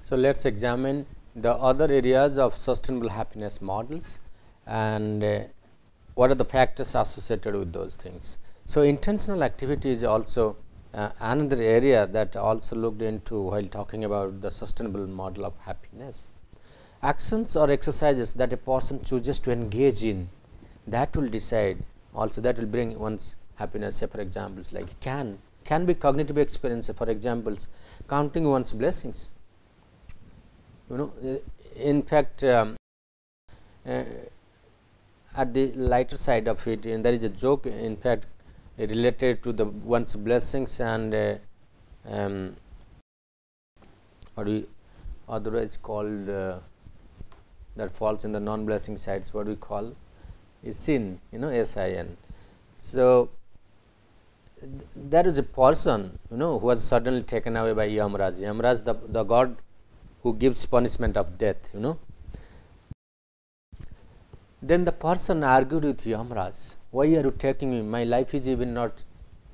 So, let us examine the other areas of sustainable happiness models and what are the factors associated with those things. So, intentional activity is also another area that also looked into while talking about the sustainable model of happiness. Actions or exercises that a person chooses to engage in, that will decide also, that will bring one's happiness. Say for examples like can be cognitive experience, for examples counting one's blessings. In fact, at the lighter side of it, and there is a joke in fact related to the one's blessings and what we otherwise called that falls in the non-blessing sides, what we call is sin, sin. So, there is a person who was suddenly taken away by Yamraj. Yamraj, the god who gives punishment of death. Then the person argued with Yamraj, why are you taking me? My life is even not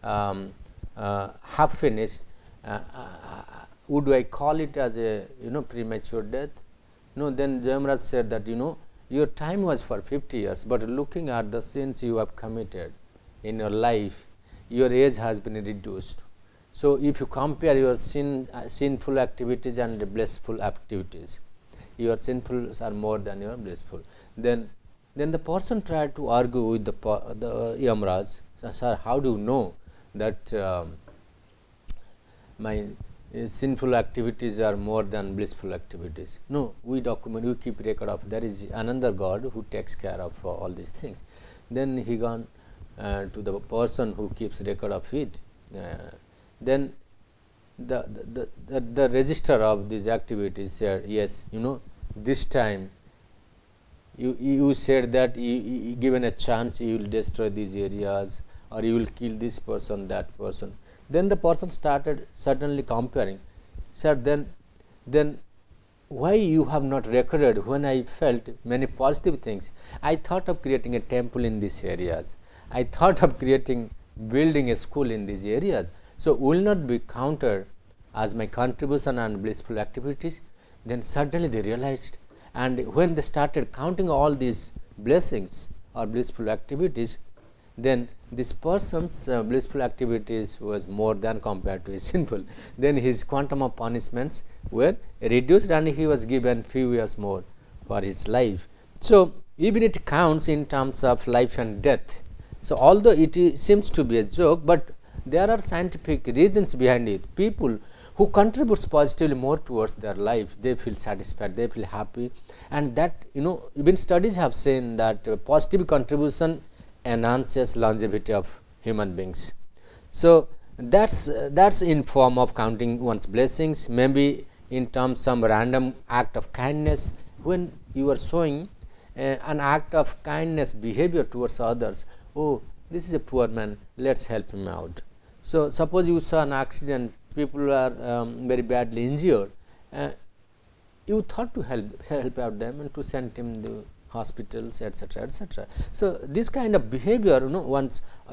half finished. Would I call it as a premature death? No. Then Yamraj said that your time was for 50 years, but looking at the sins you have committed in your life, your age has been reduced. So, if you compare your sinful activities and blissful activities, your sinful are more than your blissful. Then the person tried to argue with the Yamraj, sir, how do you know that my sinful activities are more than blissful activities? No, we document, we keep record of, there is another god who takes care of all these things. Then he gone to the person who keeps record of it. Then the register of these activities said, yes, this time you said that given a chance you will destroy these areas or you will kill this person, that person. Then the person started suddenly comparing, sir, then why you have not recorded when I felt many positive things? I thought of creating a temple in these areas. I thought of building a school in these areas. So, will not be counted as my contribution and blissful activities. Then suddenly they realized, and when they started counting all these blessings or blissful activities, then this person's blissful activities was more than compared to his sinful. Then his quantum of punishments were reduced and he was given few years more for his life. So, even it counts in terms of life and death. So, although it seems to be a joke, but there are scientific reasons behind it. People who contributes positively more towards their life, they feel satisfied, they feel happy, and that even studies have seen that positive contribution enhances longevity of human beings. So, that's in form of counting one's blessings, maybe in terms of some random act of kindness. When you are showing an act of kindness behavior towards others, oh, this is a poor man, let us help him out. So, suppose you saw an accident, people are very badly injured, you thought to help out them and to send him to hospitals, etc., etc. So, this kind of behavior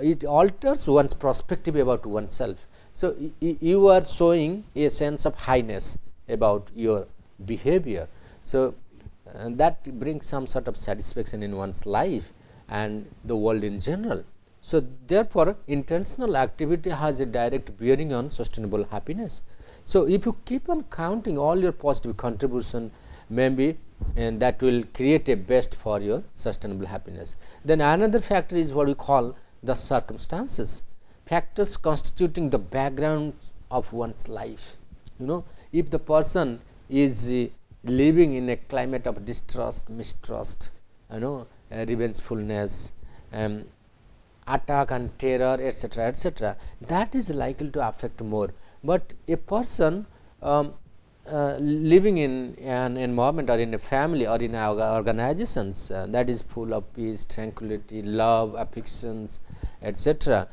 it alters one's perspective about oneself. So, you are showing a sense of highness about your behavior. So, that brings some sort of satisfaction in one's life and the world in general. So, therefore, intentional activity has a direct bearing on sustainable happiness. So, if you keep on counting all your positive contribution, maybe and that will create a best for your sustainable happiness. Then another factor is what we call the circumstances, factors constituting the background of one's life. If the person is living in a climate of distrust, mistrust, revengefulness, attack and terror, etc., etc., that is likely to affect more. But a person living in an environment or in a family or in organizations that is full of peace, tranquility, love, affections, etc.,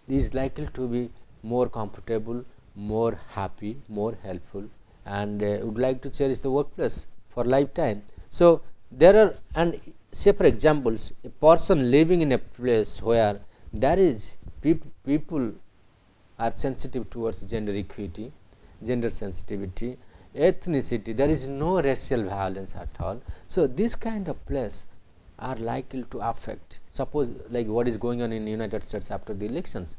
is likely to be more comfortable, more happy, more helpful, and would like to cherish the workplace for lifetime. So, there are, and say for examples, a person living in a place where there is people are sensitive towards gender equity, gender sensitivity, ethnicity, there is no racial violence at all. So, this kind of place are likely to affect, suppose like what is going on in United States after the elections.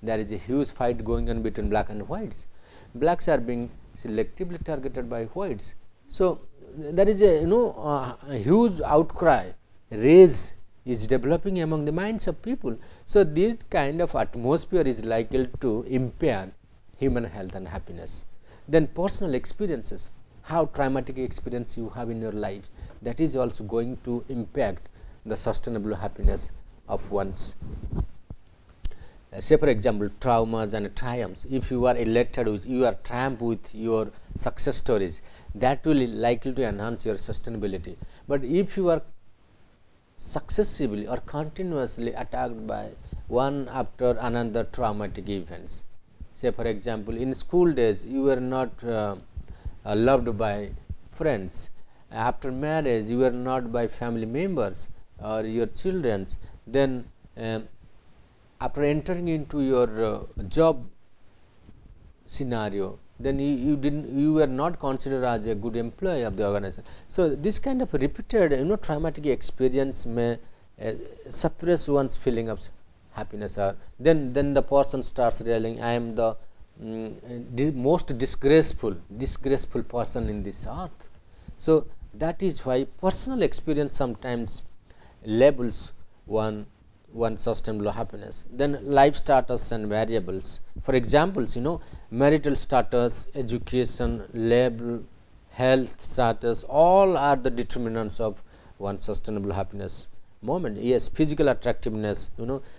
There is a huge fight going on between black and whites. Blacks are being selectively targeted by whites. So, there is a a huge outcry, rage is developing among the minds of people. So, this kind of atmosphere is likely to impair human health and happiness. Then personal experiences, how traumatic experience you have in your life, that is also going to impact the sustainable happiness of one's. Say for example, traumas and triumphs. If you are elated with, you are triumph with your success stories, that will likely to enhance your sustainability. But if you are successively or continuously attacked by one after another traumatic events, say for example, in school days you were not loved by friends, after marriage you were not by family members or your children, then after entering into your job scenario, then you were not considered as a good employee of the organization. So, this kind of repeated traumatic experience may suppress one's feeling of happiness, or then the person starts realizing, I am the most disgraceful person in this earth. So, that is why personal experience sometimes labels one sustainable happiness. Then life status and variables, for examples, marital status, education level, health status, all are the determinants of one sustainable happiness moment. Yes, physical attractiveness,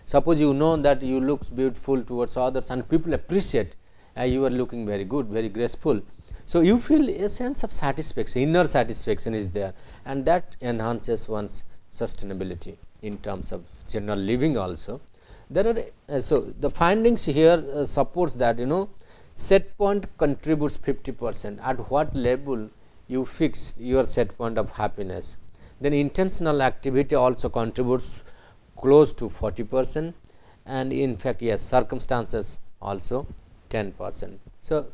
suppose that you look beautiful towards others and people appreciate you are looking very good, very graceful. So, you feel a sense of satisfaction, inner satisfaction is there, and that enhances one's sustainability in terms of general living also. There are so the findings here supports that set point contributes 50%, at what level you fix your set point of happiness. Then intentional activity also contributes close to 40%, and in fact, yes, circumstances also 10%. So,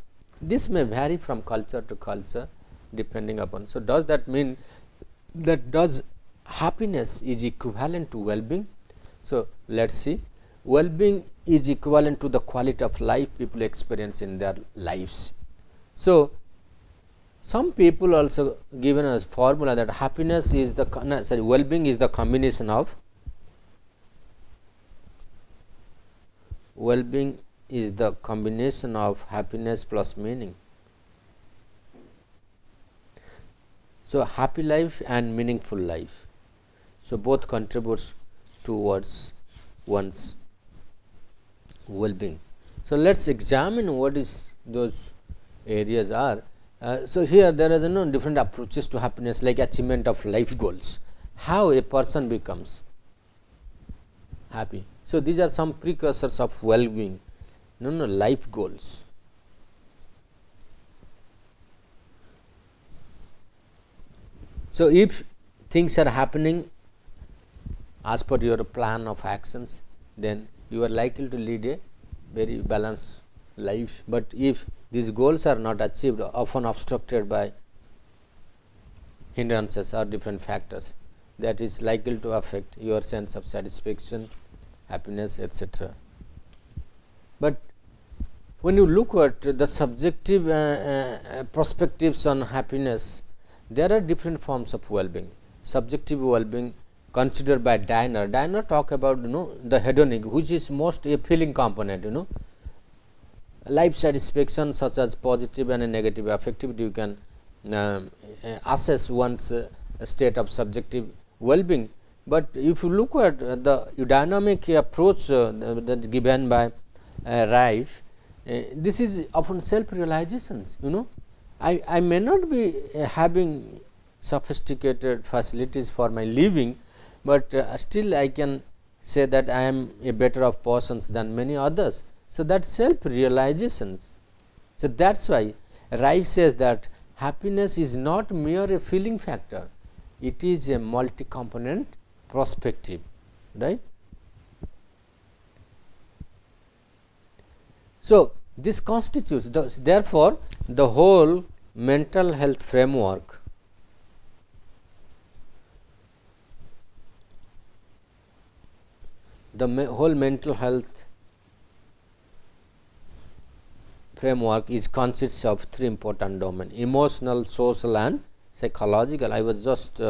this may vary from culture to culture depending upon. So, does that mean that does happiness is equivalent to well-being? So, let us see, well-being is equivalent to the quality of life people experience in their lives. So, some people also given a formula that happiness is the well-being is the combination of happiness plus meaning. So, happy life and meaningful life. So, both contributes towards one's well-being. So, let us examine what is those areas are. So, here there is different approaches to happiness, like achievement of life goals, how a person becomes happy. So, these are some precursors of well-being, life goals. So, if things are happening as per your plan of actions, then you are likely to lead a very balanced life. But if these goals are not achieved, often obstructed by hindrances or different factors, that is likely to affect your sense of satisfaction, happiness, etc. But when you look at the subjective perspectives on happiness, there are different forms of well-being. Subjective well-being considered by Diner. Diner talk about the hedonic, which is most a feeling component. Life satisfaction such as positive and negative affectivity, you can assess one's state of subjective well-being. But if you look at the dynamic approach that given by Rife, this is often self-realizations. I may not be having sophisticated facilities for my living, but still I can say that I am a better off person than many others. So, that self-realizations. So, that is why Rife says that happiness is not mere a feeling factor, it is a multi-component perspective, right. So, this constitutes therefore, the whole mental health framework whole mental health framework is consists of three important domains: emotional, social, and psychological. I was just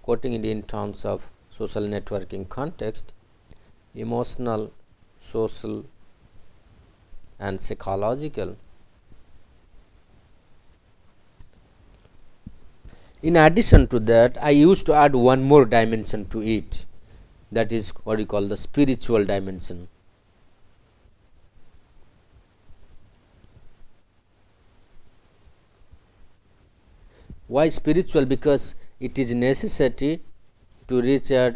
quoting it in terms of social networking context: emotional, social, and psychological. In addition to that, I used to add one more dimension to it, that is what we call the spiritual dimension. Why spiritual? Because it is necessity to reach at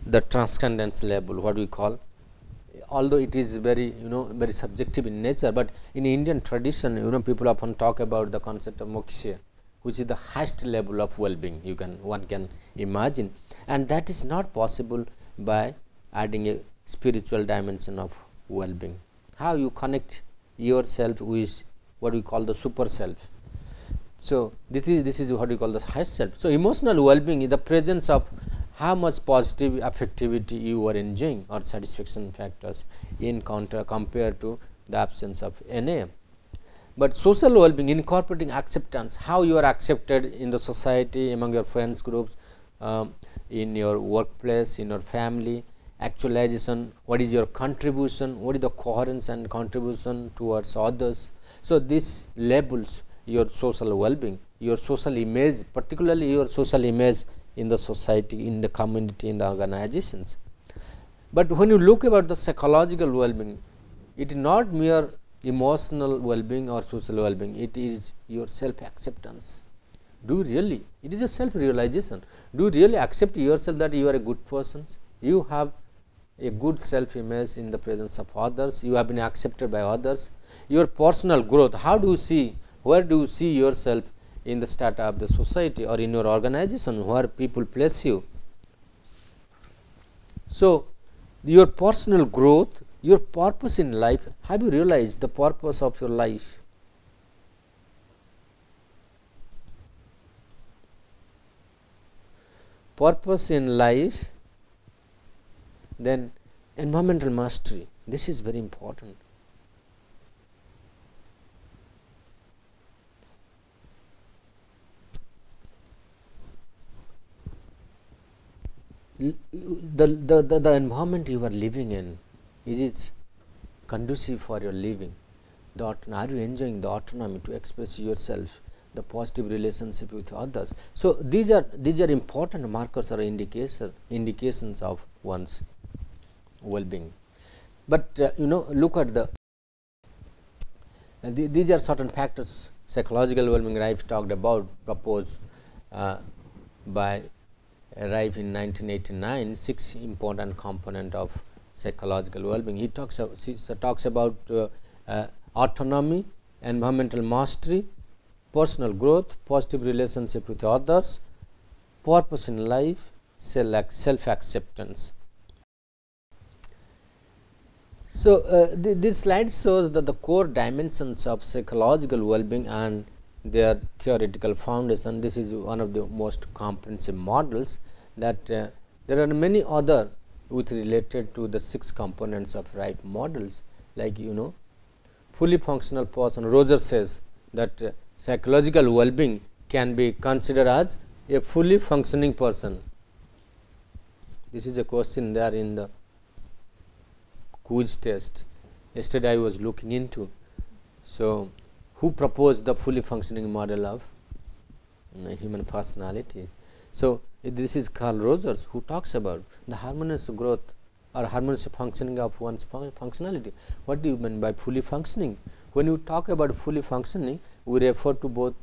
the transcendence level, what we call, although it is very very subjective in nature, but in Indian tradition people often talk about the concept of moksha, which is the highest level of well-being one can imagine, and that is not possible by adding a spiritual dimension of well-being. How you connect yourself with what we call the super self. So this is what we call the highest self. So emotional well-being is the presence of how much positive affectivity you are enjoying or satisfaction factors in compared to the absence of NA. But social well-being incorporating acceptance, how you are accepted in the society, among your friends groups, in your workplace, in your family, actualization, what is your contribution, what is the coherence and contribution towards others. So this labels your social well-being, your social image, particularly your social image in the society, in the community, in the organizations. But when you look about the psychological well-being, it is not mere emotional well-being or social well-being, it is your self-acceptance. Do you really? It is a self-realization. Do you really accept yourself that you are a good person? You have a good self-image in the presence of others, you have been accepted by others. Your personal growth, how do you see, where do you see yourself in the strata of the society or in your organization where people place you? So your personal growth, your purpose in life, have you realized the purpose of your life? Purpose in life, then environmental mastery, this is very important. The environment you are living in, is it conducive for your living? Are you enjoying the autonomy to express yourself, the positive relationship with others? So these are important markers or indications of one's well-being. But look at these are certain factors psychological well-being Rife talked about, proposed by Rife in 1989, 6 important component of psychological well-being. He talks about autonomy, environmental mastery, personal growth, positive relationship with others, purpose in life, self-acceptance. So this slide shows that the core dimensions of psychological well-being and their theoretical foundation. This is one of the most comprehensive models, that there are many other with related to the 6 components of Rife models, like fully functional person. Roger says that psychological well-being can be considered as a fully functioning person. This is a question there in the quiz test yesterday I was looking into. So who proposed the fully functioning model of human personalities? So this is Carl Rogers, who talks about the harmonious growth or harmonious functioning of one's functionality. What do you mean by fully functioning? When you talk about fully functioning, we refer to both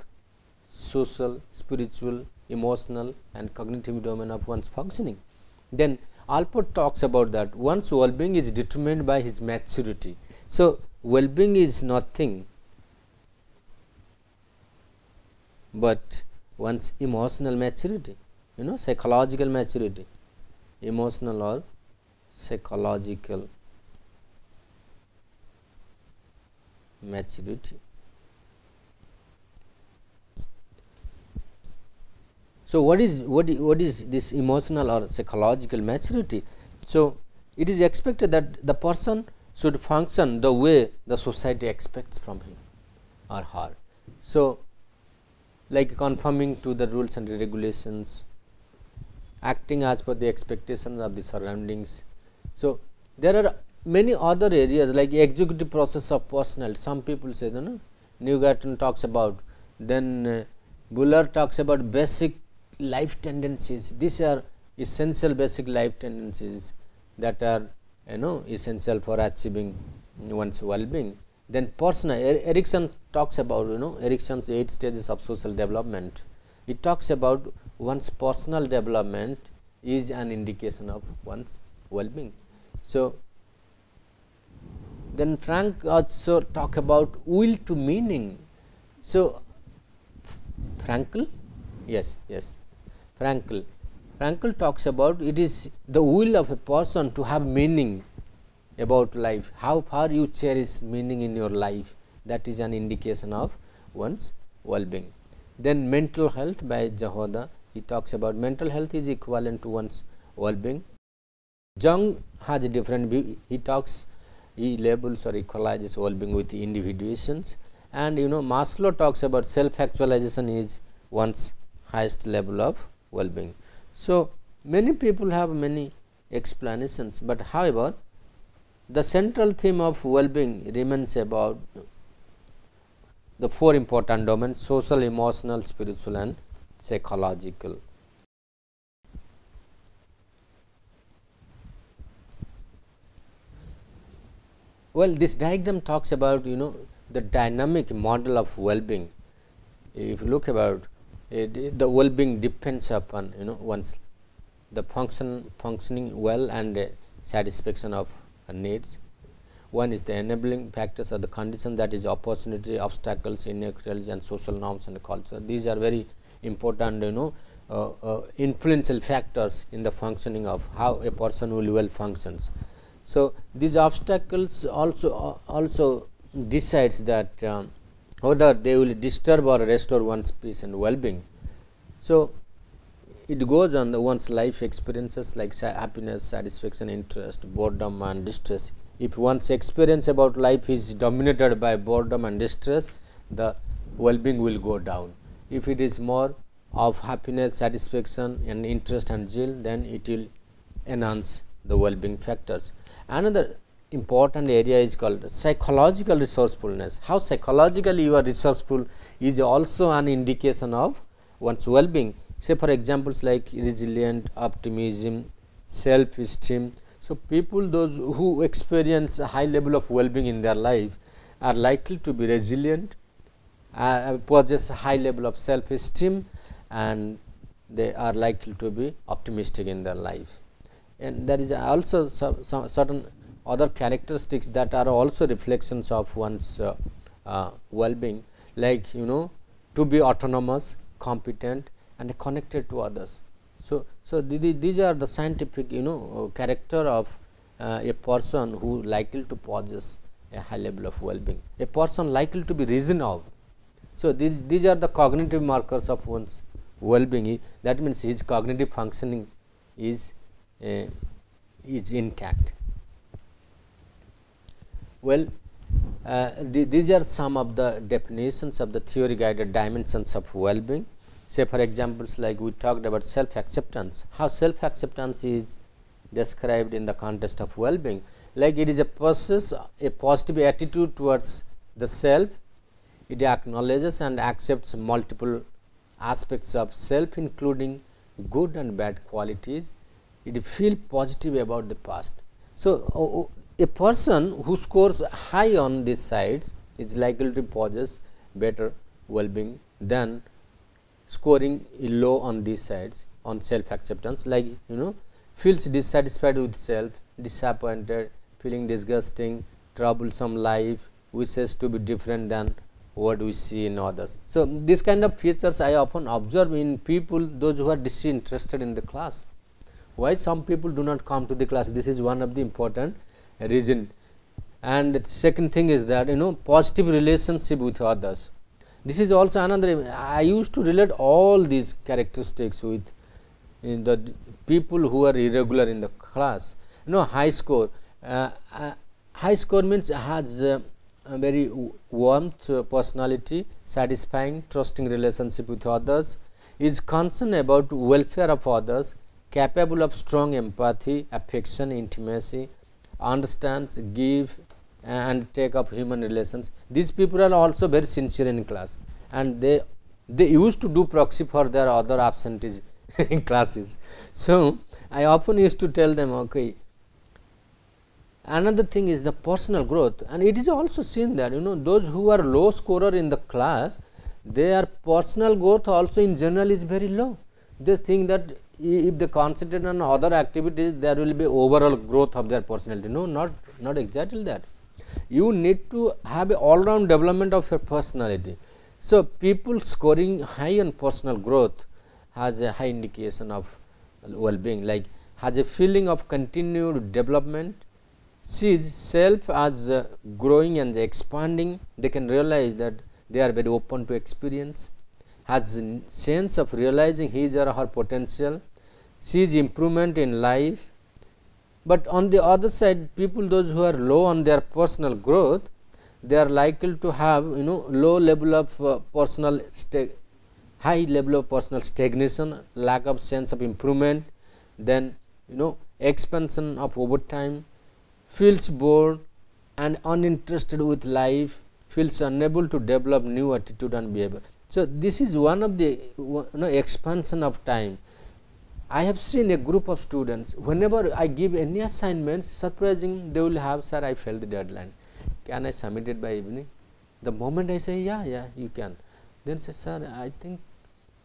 social, spiritual, emotional and cognitive domain of one's functioning. Then Alport talks about that one's well-being is determined by his maturity. So well-being is nothing but one's emotional maturity, psychological maturity, emotional or psychological maturity. So, what is this emotional or psychological maturity? So, it is expected that the person should function the way the society expects from him or her. So, like conforming to the rules and regulations, acting as per the expectations of the surroundings. So, there are many other areas like executive process of personality. Some people say, no, Newgarden talks about, then Buller talks about basic life tendencies. These are essential basic life tendencies that are essential for achieving one's well-being. Then personal, Erikson talks about Erikson's 8 stages of social development. It talks about one's personal development is an indication of one's well-being. So, then Frank also talk about will to meaning. So, Frankl, yes, Frankl talks about it is the will of a person to have meaning about life, how far you cherish meaning in your life, that is an indication of one's well-being. Then mental health by Jahoda, he talks about mental health is equivalent to one's well-being. Jung has a different view, he labels or equalizes well-being with individuations, and Maslow talks about self-actualization is one's highest level of well-being. So, many people have many explanations, but however, the central theme of well-being remains about the 4 important domains: social, emotional, spiritual and psychological. Well, this diagram talks about the dynamic model of well-being. If you look about it, the well-being depends upon one's the functioning well and satisfaction of needs. One is the enabling factors or the conditions, that is opportunity, obstacles, inequalities and social norms and culture. These are very important influential factors in the functioning of how a person will well functions. So, these obstacles also decides that whether they will disturb or restore one's peace and well-being. So, it goes on one's life experiences like happiness, satisfaction, interest, boredom and distress. If one's experience about life is dominated by boredom and distress, the well-being will go down. If it is more of happiness, satisfaction and interest and zeal, then it will enhance the well-being factors. Another important area is called psychological resourcefulness. How psychologically you are resourceful is also an indication of one's well-being. Say for examples like resilient, optimism, self-esteem. So, people those who experience a high level of well-being in their life are likely to be resilient, possess a high level of self-esteem, and they are likely to be optimistic in their life. And there is also some certain other characteristics that are also reflections of one's well-being, like to be autonomous, competent and connected to others. So, these are the scientific character of a person who likely to possess a high level of well-being, a person likely to be reasonable. So, these are the cognitive markers of one's well-being. That means his cognitive functioning is intact. Well, these are some of the definitions of the theory guided dimensions of well-being. Say for examples like we talked about self-acceptance, how self-acceptance is described in the context of well-being, like it is a process, a positive attitude towards the self. It acknowledges and accepts multiple aspects of self, including good and bad qualities. It feels positive about the past. So, a person who scores high on these sides is likely to possess better well-being than scoring low on these sides on self-acceptance, like feels dissatisfied with self, disappointed, feeling disgusting, troublesome life, wishes to be different than what we see in others. So, this kind of features I often observe in people those who are disinterested in the class. Why some people do not come to the class? This is one of the important reason. And the second thing is that positive relationship with others. This is also another. I used to relate all these characteristics with the people who are irregular in the class. High score. High score means has a very warmth personality, satisfying, trusting relationship with others, is concerned about welfare of others, capable of strong empathy, affection, intimacy, understands, give and take up human relations. These people are also very sincere in class, and they used to do proxy for their other absentees in classes. So I often used to tell them, okay, another thing is the personal growth, and it is also seen that those who are low scorer in the class, their personal growth also in general is very low. They think that if they concentrate on other activities, there will be overall growth of their personality. No, not exactly that. You need to have an all round development of your personality. So people scoring high on personal growth has a high indication of well being, like has a feeling of continued development, sees self as growing and expanding. They can realize that they are very open to experience, has a sense of realizing his or her potential, sees improvement in life. But on the other side, people those who are low on their personal growth, they are likely to have low level of high level of personal stagnation, lack of sense of improvement, then expansion of overtime, feels bored and uninterested with life, feels unable to develop new attitude and behavior. So this is one of the expansion of time. I have seen a group of students, whenever I give any assignments, surprising they will have, sir, I failed the deadline, can I submit it by evening? The moment I say, yeah, you can, then say, sir, I think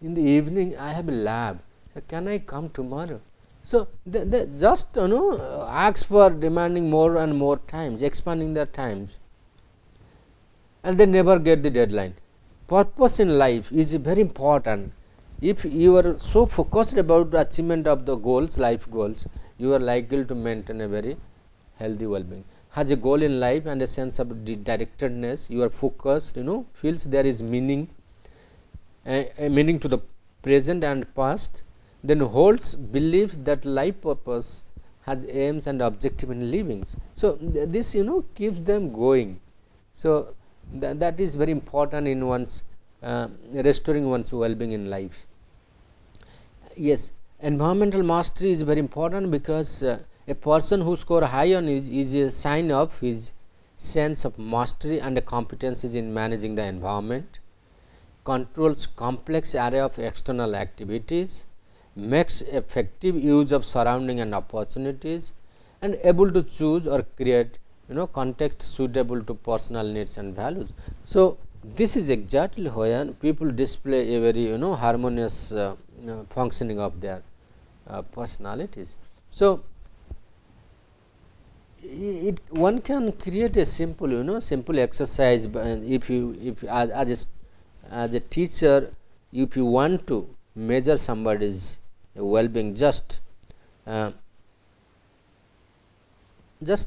in the evening I have a lab, so can I come tomorrow? So they just ask for demanding more and more times, expanding their times, and they never get the deadline. Purpose in life is very important. If you are so focused about the achievement of the goals, life goals, you are likely to maintain a very healthy well-being. Has a goal in life and a sense of directedness, you are focused, feels there is meaning, a meaning to the present and past, then holds belief that life purpose has aims and objective in living. So this keeps them going. So that is very important in one's restoring one's well-being in life. Yes, environmental mastery is very important, because a person who score high on is a sign of his sense of mastery and competencies in managing the environment, controls complex array of external activities, makes effective use of surrounding and opportunities, and able to choose or create context suitable to personal needs and values. So this is exactly when people display a very harmonious functioning of their personalities. So one can create a simple simple exercise. If as a teacher, if you want to measure somebody's well-being, just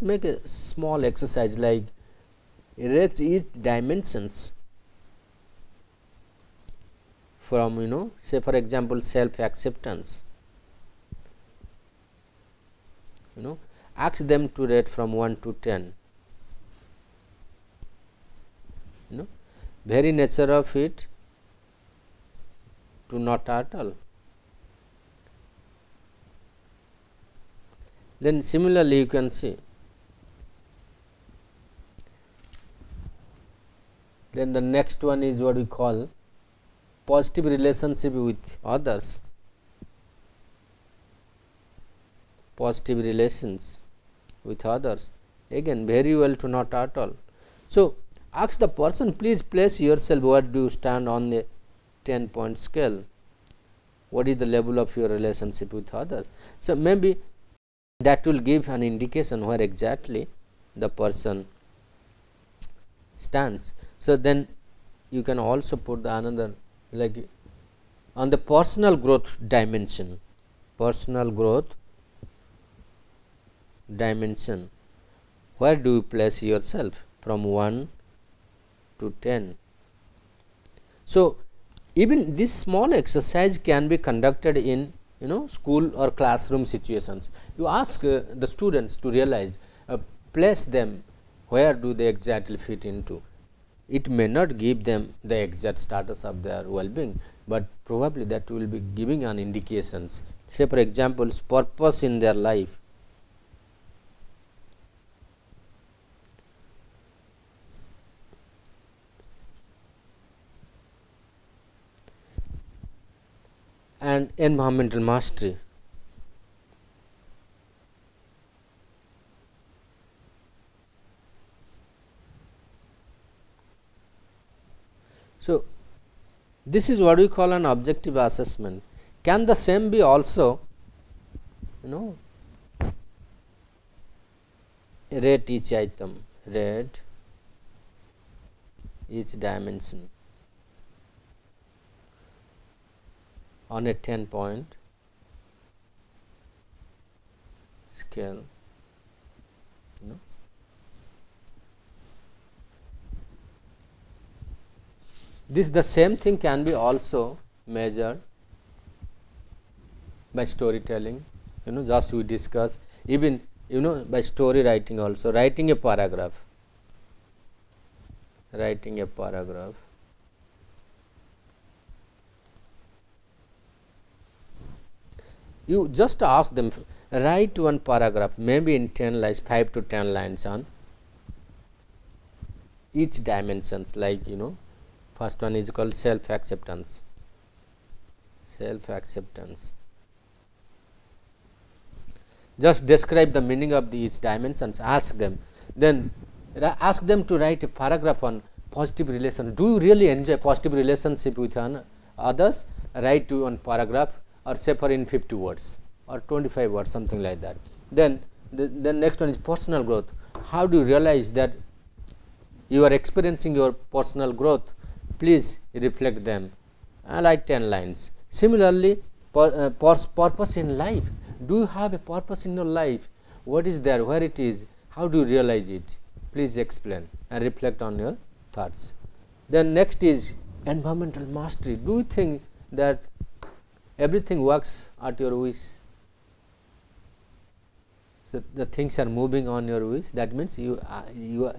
make a small exercise like rate each dimensions from say for example self acceptance. Ask them to rate from 1 to 10. Very nature of it to not at all. Then similarly you can see, then the next one is what we call positive relationship with others. Positive relations with others, again very well to not at all. So ask the person, please place yourself, where do you stand on the 10-point scale, what is the level of your relationship with others. So maybe that will give an indication where exactly the person stands. So then you can also put the another, like on the personal growth dimension, where do you place yourself from 1 to 10. So, even this small exercise can be conducted in school or classroom situations. You ask the students to realize, place them where do they exactly fit into. It may not give them the exact status of their well-being, but probably that will be giving an indications. Say for example, purpose in their life. And environmental mastery. So, this is what we call an objective assessment. Can the same be also rate each item, rate each dimension on a 10-point scale, This the same thing can be also measured by storytelling, just we discuss, even by story writing also, writing a paragraph. You just ask them, write one paragraph, maybe in 10 lines, 5 to 10 lines on each dimensions, like first one is called self acceptance. Just describe the meaning of these dimensions, ask them, then ask them to write a paragraph on positive relation. Do you really enjoy positive relationship with others? Write to one paragraph, or say for in 50 words or 25 words, something like that. Then the next one is personal growth. How do you realize that you are experiencing your personal growth? Please reflect them, like 10 lines. Similarly, purpose in life. Do you have a purpose in your life? What is there? Where it is? How do you realize it? Please explain and reflect on your thoughts. Then next is environmental mastery. Do you think that everything works at your wish? So, the things are moving on your wish, that means you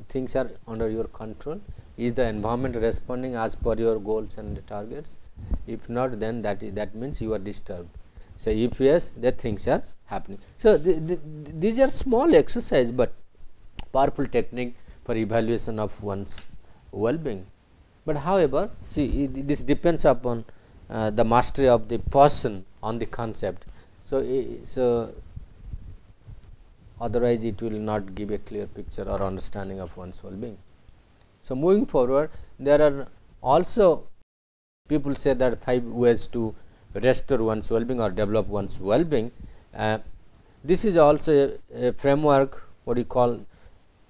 things are under your control. Is the environment responding as per your goals and targets? If not, then that means you are disturbed. So, if yes, that things are happening. So, these are small exercise, but powerful technique for evaluation of one's well-being. But however, see, this depends upon the mastery of the person on the concept. So, otherwise it will not give a clear picture or understanding of one's well-being. So, moving forward, there are also people say that 5 ways to restore one's well-being or develop one's well-being. This is also a framework, what we call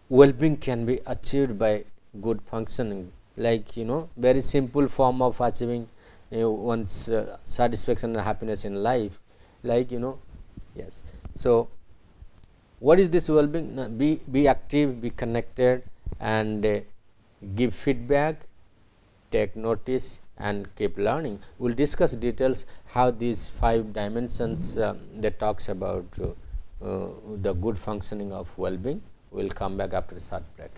well-being can be achieved by good functioning, like very simple form of achieving one's satisfaction and happiness in life, like yes. So, what is this well-being? Be active, be connected, and give feedback, take notice, and keep learning. We will discuss details how these 5 dimensions that talks about the good functioning of well-being. We will come back after a short break.